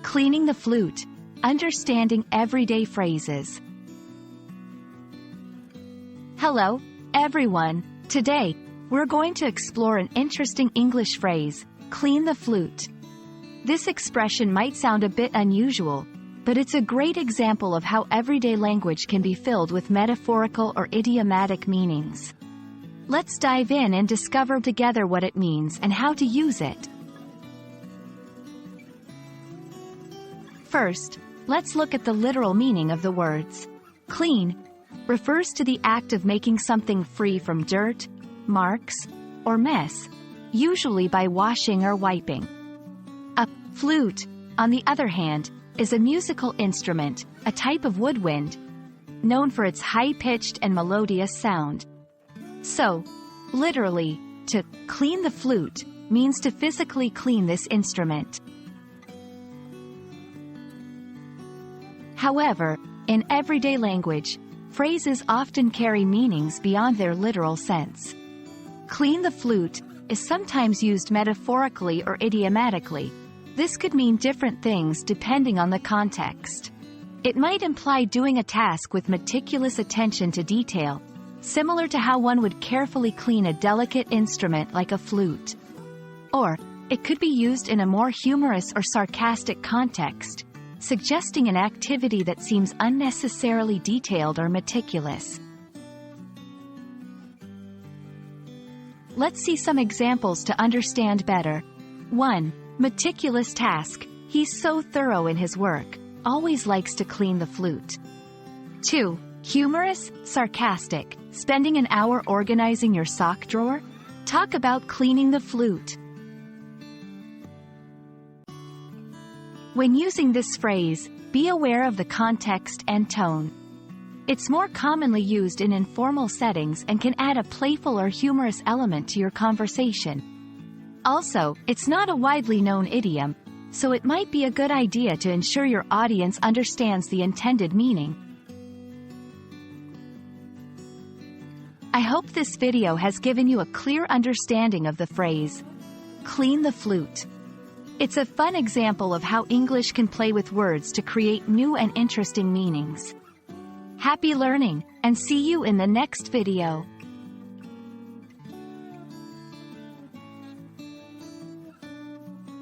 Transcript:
Cleaning the flute. Understanding everyday phrases. Hello, everyone. Today, we're going to explore an interesting English phrase, clean the flute. This expression might sound a bit unusual, but it's a great example of how everyday language can be filled with metaphorical or idiomatic meanings. Let's dive in and discover together what it means and how to use it. First, let's look at the literal meaning of the words. Clean refers to the act of making something free from dirt, marks, or mess, usually by washing or wiping. A flute, on the other hand, is a musical instrument, a type of woodwind, known for its high-pitched and melodious sound. So, literally, to clean the flute means to physically clean this instrument. However, in everyday language, phrases often carry meanings beyond their literal sense. Clean the flute is sometimes used metaphorically or idiomatically. This could mean different things depending on the context. It might imply doing a task with meticulous attention to detail, similar to how one would carefully clean a delicate instrument like a flute. Or, it could be used in a more humorous or sarcastic context, suggesting an activity that seems unnecessarily detailed or meticulous. Let's see some examples to understand better. 1. Meticulous task. He's so thorough in his work, always likes to clean the flute. 2. Humorous, sarcastic. Spending an hour organizing your sock drawer? Talk about cleaning the flute. When using this phrase, be aware of the context and tone. It's more commonly used in informal settings and can add a playful or humorous element to your conversation. Also, it's not a widely known idiom, so it might be a good idea to ensure your audience understands the intended meaning. I hope this video has given you a clear understanding of the phrase, clean the flute. It's a fun example of how English can play with words to create new and interesting meanings. Happy learning, and see you in the next video.